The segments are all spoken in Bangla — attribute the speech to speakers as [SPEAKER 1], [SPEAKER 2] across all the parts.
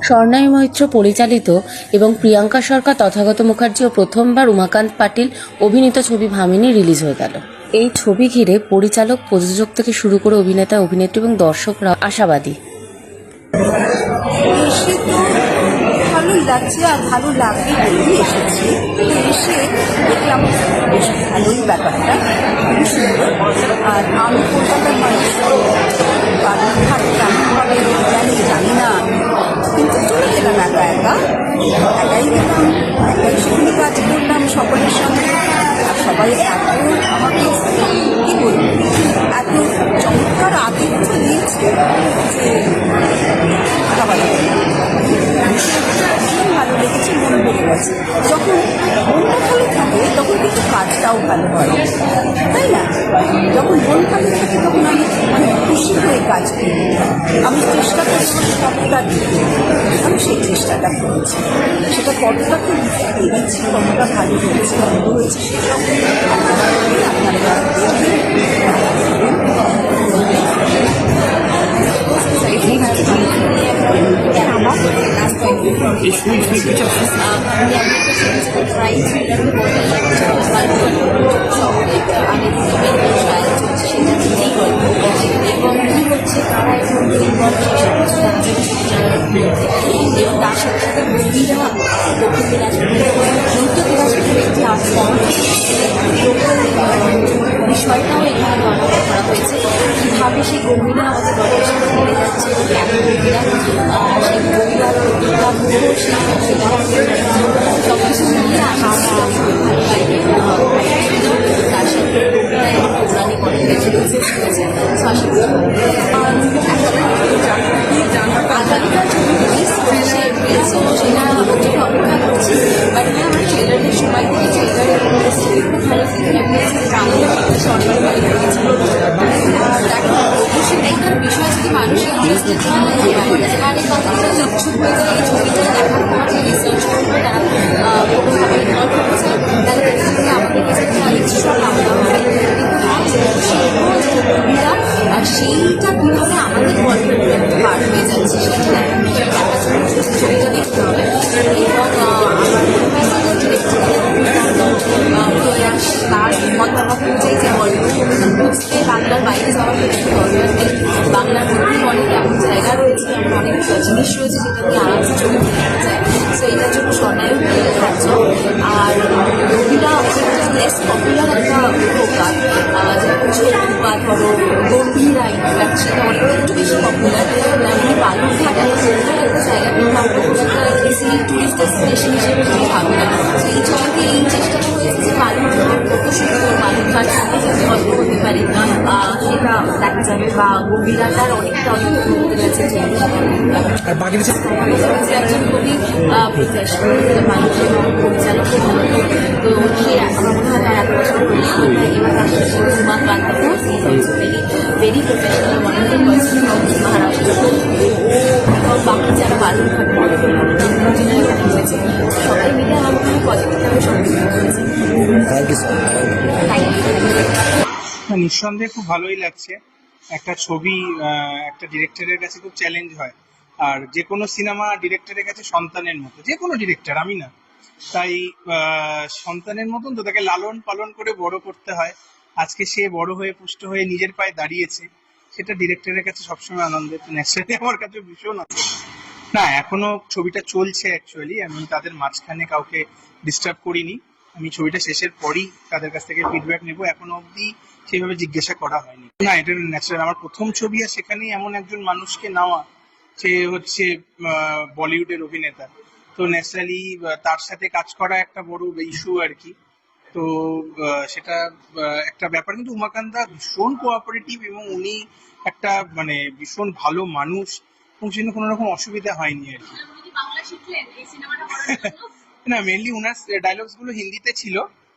[SPEAKER 1] স্বর্ণাই মৈত্র পরিচালিত এবং প্রিয়াঙ্কা সরকার তথাগত মুখার্জি ও প্রথমবার উমাকান্ত পাটিল অভিনীত ছবি ভামিনী রিলিজ হয়ে গেল। এই ছবি ঘিরে পরিচালক, প্রযোজক থেকে শুরু করে অভিনেতা, অভিনেত্রী এবং দর্শকরা আশাবাদী।
[SPEAKER 2] এসে তো ভালোই লাগছে আর ভালো লাগবে বলেই এসেছি। এসে দেখলাম বেশ ভালোই ব্যাপারটা, খুবই সুন্দর। আর আমি কলকাতার মানুষ, বালুরঘাট কেমন হবে জানি না, কিন্তু চলে গেলাম একাই গেলাম, একাই সেখানে কাজ করলাম সকলের সঙ্গে। আর সবাই এত আমাকে কী বলবো, এত চমৎকার আতিথ্য দিয়েছে যে ভালো লেগেছে, মন ভরে গেছে। যখন মনটা ভালো থাকে তখন কিন্তু কাজটাও ভালো হয়, তাই না? যখন মন ভালো থাকে তখন আমি অনেক খুশি হয়ে কাজ করি। আমি চেষ্টা করি সবটা দিতে, আমি সেই চেষ্টাটা করেছি। সেটা কতটা খুব পেরেছি, কতটা ভালো হয়েছে, ভালো হয়েছে সেটাও আপনারা এবং তার সাথে সাথে মহিলা দক্ষিণ দিনাজপুরের উত্তর দিনাজপুরের একটি বিষয়টাও এখানে বর্ণনা করা হয়েছে। কীভাবে সেই গভীরা আমাদের গল্পের সাথে মিলে যাচ্ছে এবং কেন গভীরা সেই গভীরার সব কিছু মিলিয়ে আশা খুবই ভালো লাগে। তার সাথে গভীরায় পৌরাণিক অনেক কিছু শুনেছে। আশা করি আগামীকাল ছবি রিলিজ করেছে এপ্রিল, সো সেটা আমার জন্য অপেক্ষা করছি। বাট হ্যাঁ, আমার ট্রেলারের সময় থেকে ট্রেলারের খুব ভালো ফিডব্যাক পেয়েছি, যেটা আমাদের সরকার ভালো লেগেছে। অবশ্যই এইটার বিষয় যদি মানুষের ইন্টারেস্টেড হয়, যেখানে কতটা ইচ্ছুক হয়ে যায় এই ছবিটা দেখার পর যে রিসার্চ করবে, তারা কোনোভাবে ইনভলভ করতে চায়, তাহলে দেখা যাবে আমাদের কাছে একটা এক্সট্রা ভাবনা হবে। আর সেইটা কীভাবে আমাদের গল্পের একটা পার হয়ে যাচ্ছে সেটা দেখার বিষয়, দেখার জন্য ছবিটা দেখতে হবে। এবং আমার প্রয়াস তার মতামত অনুযায়ী যে গল্প বুঝতে বাংলার বাইরে যাওয়ার কিছু দরকার নেই। বাংলার মধ্যেই অনেক এমন জায়গা রয়েছে, এমন অনেক জিনিস রয়েছে যেটা দিয়ে আরামসে ছবি দেখা যায়। সো এটার জন্য স্বর্ণায়ন খাচ্ছ। আর রবিরা অনেকটা লেস পপুলার একটা প্রকার, যেমন ছবি বা ধরো গম্ভীরা ইনফ্যাক্ট সেটা অনেকটা একটু বেশি পপুলার। তেমনি বালুরঘাট একটা সুন্দর একটা জায়গা, কিন্তু আমরা খুব একটা ইজিলি টুরিস্ট ডেস্টিনেশন হিসেবে খুবই ভাবি না। তো এই ছবিতে এই চেষ্টাটা হয়েছে যে বালুরঘাট কত সুন্দর, বালুরঘাট সাথে সাথে গল্প হতে পারে সেটা দেখা যাবে, বা গভীরাটার অনেকটা অনেক হতে রয়েছে যে একজন খুবই প্রফেশনাল মানুষের পরিচালকও ভালো। তো সে আমার মনে হয় তার 1 বছর এবার তার সাথে Umakanta very professional wonderful person Maharashtra. এবং বাকি যারা বালুরঘাট এখানে হয়েছে সবাই মিলে আমার মনে হয় পজিটিভভাবে সহযোগিতা করেছে।
[SPEAKER 3] নিঃসন্দেহে খুব ভালোই লাগছে। একটা ছবি একটা ডিরেক্টরের কাছে খুব চ্যালেঞ্জ হয়, আর যে কোনো সিনেমা ডিরেক্টরের কাছে সন্তানের মতো, যে কোনো ডিরেক্টর, আমি না, তাই সন্তানের মতন তো তাকে লালন পালন করে বড় করতে হয়। আজকে সে বড় হয়ে পুষ্ট হয়ে নিজের পায়ে দাঁড়িয়েছে, সেটা ডিরেক্টরের কাছে সবসময় আনন্দের। তো ন্যাচারালি আমার কাছে ভীষণ না, এখনো ছবিটা চলছে। অ্যাকচুয়ালি আমি তাদের মাঝখানে কাউকে ডিস্টার্ব করিনি। আমি ছবিটা শেষের পরই তাদের কাছ থেকে ফিডব্যাক নেব, এখনো অবধি সেইভাবে জিজ্ঞাসা করা হয়নি। না, এটা ন্যাচারাল, আমার প্রথম ছবি, আর সেখানেই এমন একজন মানুষকে নেওয়া, সে হচ্ছে বলিউডের অভিনেতা। তো ন্যাচারালি তার সাথে কাজ করা একটা বড় ইস্যু আর কি। তো সেটা একটা ব্যাপার। কিন্তু উমাকান্ত ভীষণ কোঅপারেটিভ এবং উনি একটা মানে ভীষণ ভালো মানুষ, এবং সেজন্য কোনো রকম অসুবিধা হয়নি আর কি। না, মেনলি উনার ডায়লগস গুলো হিন্দিতে ছিল,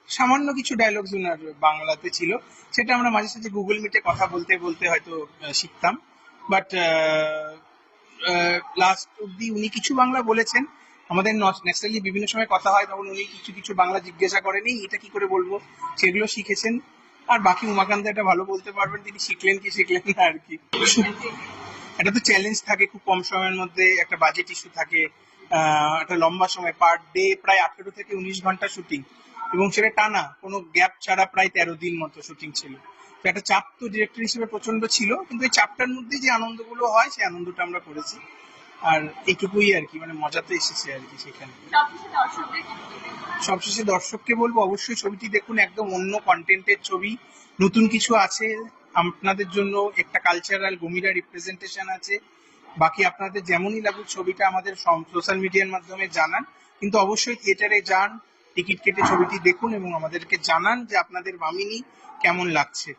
[SPEAKER 3] সামান্য কিছু ডায়লগস উনার বাংলাতে ছিল। সেটা আমরা মাঝে সাঝে গুগল মিটে কথা বলতে বলতে হয়তো শিখতাম। বাট লাস্ট অব্দি উনি কিছু বাংলা বলেছেন। আমাদের ন্যাচারালি বিভিন্ন সময় কথা হয়, তখন উনি কিছু কিছু বাংলা জিজ্ঞাসা করেনি, এটা কি করে বলবো, সেগুলো শিখেছেন। আর বাকি উমাকান্ত এটা ভালো বলতে পারবেন, তিনি শিখলেন কি শিখলেন না আর কি। একটা তো চ্যালেঞ্জ থাকে, খুব কম সময়ের মধ্যে একটা বাজেট ইস্যু থাকে, একটা লম্বা সময় পার ডে প্রায় 18 থেকে 19 ঘন্টা শুটিং, এবং সেটা টানা কোনো গ্যাপ ছাড়া প্রায় 13 দিন মতো শুটিং ছিল। তো একটা চাপ তো ডিরেক্টর হিসেবে প্রচন্ড ছিল, কিন্তু এই চাপটার মধ্যে যে আনন্দগুলো হয় সেই আনন্দটা আমরা করেছি। আর এইটুকুই আর কি, মানে মজা তো এসেছে আর কি সেখানে। সবশেষে দর্শককে বলবো অবশ্যই ছবিটি দেখুন, একদম অন্য কন্টেন্টের ছবি, নতুন কিছু আছে আপনাদের জন্য, একটা কালচারাল গমিরা রিপ্রেজেন্টেশন আছে। বাকি আপনাদের যেমনই লাগুক ছবিটা আমাদের সোশ্যাল মিডিয়ার মাধ্যমে জানান, কিন্তু অবশ্যই থিয়েটারে যান, টিকিট কেটে ছবিটি দেখুন এবং আমাদেরকে জানান যে আপনাদের ভামিনী কেমন লাগছে।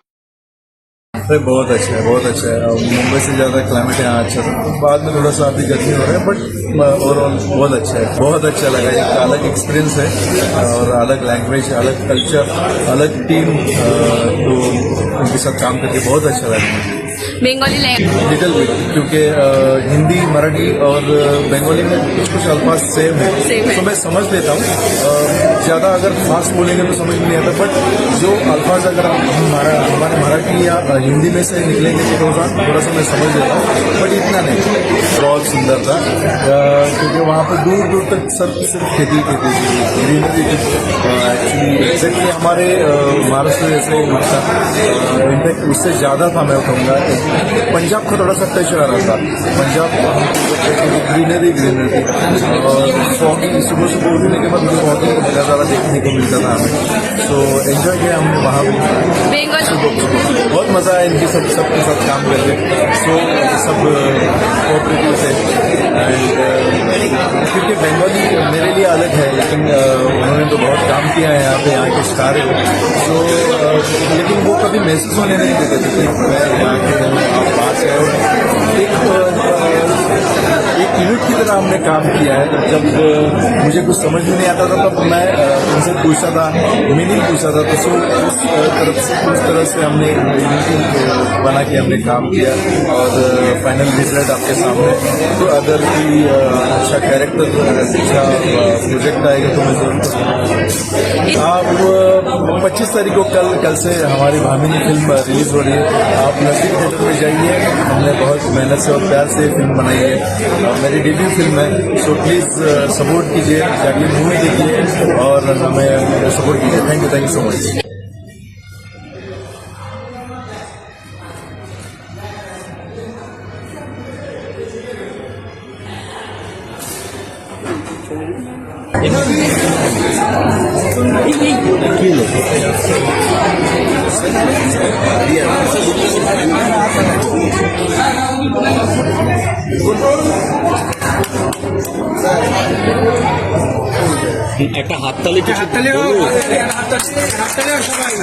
[SPEAKER 4] अरे बहुत अच्छा है, बहुत अच्छा है। मुंबई से ज़्यादा क्लाइमेट यहाँ अच्छा था, बाद में थोड़ा सा अभी गर्मी हो रहा है, बट ओवरऑल बहुत अच्छा है, बहुत अच्छा लगा। एक अलग एक्सपीरियंस है और अलग लैंग्वेज, अलग कल्चर, अलग टीम, तो उनके साथ काम करके बहुत अच्छा लगा मुझे।
[SPEAKER 2] बेंगली लैंग्वेज
[SPEAKER 4] लिटिल बिट, क्योंकि हिंदी, मराठी और बंगाली में कुछ कुछ अल्फाज सेम है, तो मैं समझ लेता हूँ। ज़्यादा अगर फास्ट बोलेंगे तो समझ में नहीं आता, बट जो अल्फाज अगर हमारे मराठी या हिंदी में से निकलेंगे तो थोड़ा सा मैं समझ लेता हूँ, बट इतना नहीं। बहुत सुंदर था, क्योंकि वहाँ पर दूर दूर तक सिर्फ खेती थी, ग्रीनरी थी। एक्चुअली एग्जैक्टली हमारे महाराष्ट्र जैसे इनफैक्ट उससे ज़्यादा था, मैं कहूँगा। पंजाब का थोड़ा सा टच आ रहा था, पंजाब ग्रीनरी ग्रीनरी और फॉगिंग, सुबह सुबह उठने के बाद मुझे फॉगिंग को बहुत ज़्यादा देखने को मिलता था हमें, तो एंजॉय किया हमने वहाँ भी। बहुत मज़ा आया इनके सबके साथ काम करके, सो सब कोऑपरेटिव थे। एंड क्योंकि बंगाली मेरे लिए अलग है, लेकिन उन्होंने तो बहुत काम किया है यहाँ पे, यहाँ के स्टार है, तो लेकिन वो कभी महसूस होने नहीं देते थे कि मैं यहाँ के आप बात है। और एक यूनिट की तरह हमने काम किया है। जब मुझे कुछ समझ में नहीं आता था तब मैं उनसे पूछता था, मीनिंग पूछता था, तो उस तरह से हमने यूनिटी बना के हमने काम किया और फाइनल रिजल्ट आपके सामने। तो अगर भी अच्छा कैरेक्टर, अच्छा प्रोजेक्ट आएगा तो मैं जरूर। आप 25 तारीख को कल से हमारी भामिनी फिल्म रिलीज हो रही है, आप नजदीक थिएटर में जाइए। हमने बहुत मेहनत से और प्यार से फिल्म बनाई है, मेरी डेब्यू फिल्म है, सो प्लीज़ सपोर्ट कीजिए, जाके मूवी देखिए और हमें सपोर्ट कीजिए। Thank you so much.
[SPEAKER 5] একটা হাততালি কিছু
[SPEAKER 3] হাততালি
[SPEAKER 5] বলুন।
[SPEAKER 3] হাততালি সবাই।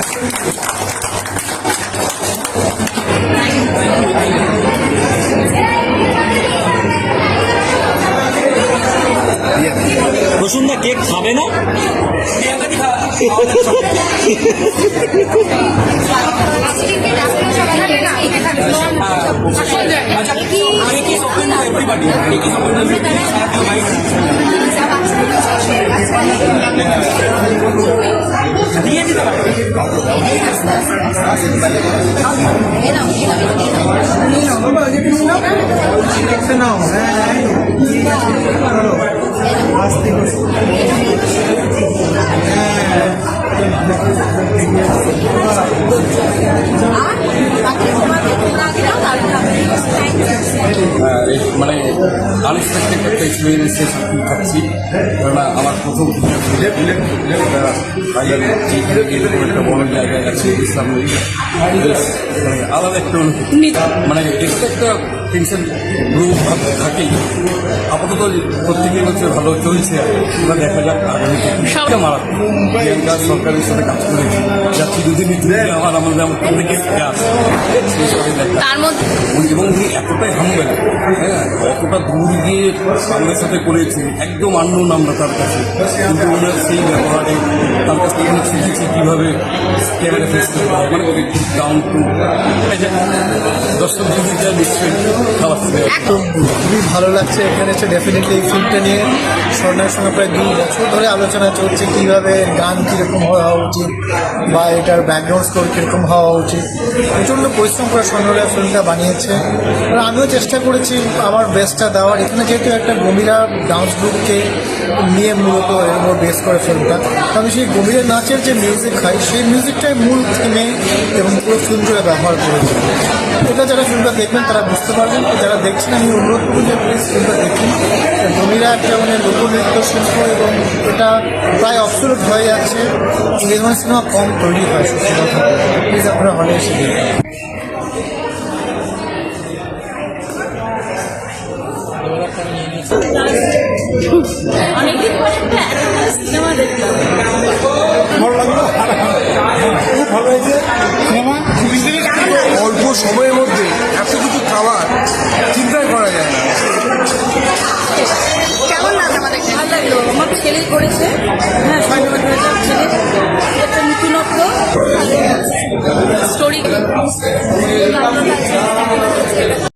[SPEAKER 5] প্রসূনদা কেক খাবে না? মানে আনএক্সপেক্টেড একটা এক্সপিরিয়েন্সে সাথে থাকছি, কারণ আমার প্রথম একটা বড় জায়গায় আছে ইসলাম, মানে আলাদা একটা মানে একটা টেনশন গ্রুপ থাকেই। আপাতত প্রত্যেকের হচ্ছে ভালো চলছে, এবার দেখা যাক আগামী সবটা মারাত্মক সরকারের সাথে কাজ করে যাচ্ছি দুদিন আমার প্রত্যেকের কাজ তার মধ্যে, এবং উনি এতটাই হামবেন, হ্যাঁ, অতটা দূর গিয়ে বাংলাদেশের সাথে করেছি, একদম আননোন আমরা তার কাছে, কিন্তু ওনার সেই ব্যবহারে তার কাছ থেকে অনেক শিখেছি কীভাবে ক্যামেরা ফেস করতে হয়, মানে ডাউন টু দর্শক যদি যায় নিশ্চয়ই খাওয়াচ্ছে।
[SPEAKER 6] তো খুবই ভালো লাগছে এখানে এসে। ডেফিনেটলি এই ফিল্মটা নিয়ে স্বর্ণার সঙ্গে প্রায় 2 বছর ধরে আলোচনা চলছে, কীভাবে গান কীরকম হওয়া উচিত বা এটার ব্যাকগ্রাউন্ড স্কোর কীরকম হওয়া উচিত। প্রচণ্ড পরিশ্রম করে স্বর্ণরা ফিল্মটা বানিয়েছে। আর আমিও চেষ্টা করেছি আমার বেস্টটা দেওয়ার। এখানে যেহেতু একটা গম্ভীরা ডান্স গ্রুপকে নিয়ে মূলত এর উপর বেস করে ফিল্মটা, তো আমি সেই গম্ভীরা নাচের যে মিউজিক হয় সেই মিউজিকটাই মূল থিমে এবং পুরো ফিল্ম জুড়ে ব্যবহার করেছি। এটা যারা ফিল্মটা দেখবেন তারা বুঝতে পারবেন। যারা দেখছেন আমি অনুরোধ করব যে প্লিজ ফিল্মটা দেখুন। গম্ভীরা একটা মানে লোকনৃত্য শিল্প এবং এটা প্রায় অবসলুট হয়ে যাচ্ছে। এই ধরনের সিনেমা কম তৈরি হয়, সত্যি কথা। প্লিজ আপনারা হলে এসে দেখুন।
[SPEAKER 2] অনেকদিন পর একটা এত ভালো সিনেমা দেখলাম।
[SPEAKER 6] ভালো লাগলো, খুব ভালো হয়েছে সিনেমা।
[SPEAKER 4] অল্প সময়ের মধ্যে এত কিছু খাবার চিন্তাই করা যায় না।
[SPEAKER 2] কেমন লাগলো আমাদের? ভালো লাগলো, আমার ছেলে করেছে। হ্যাঁ, স্বর্ণমা ছেলে একটা নতুনত্ব স্টোরি ভালো লাগছে।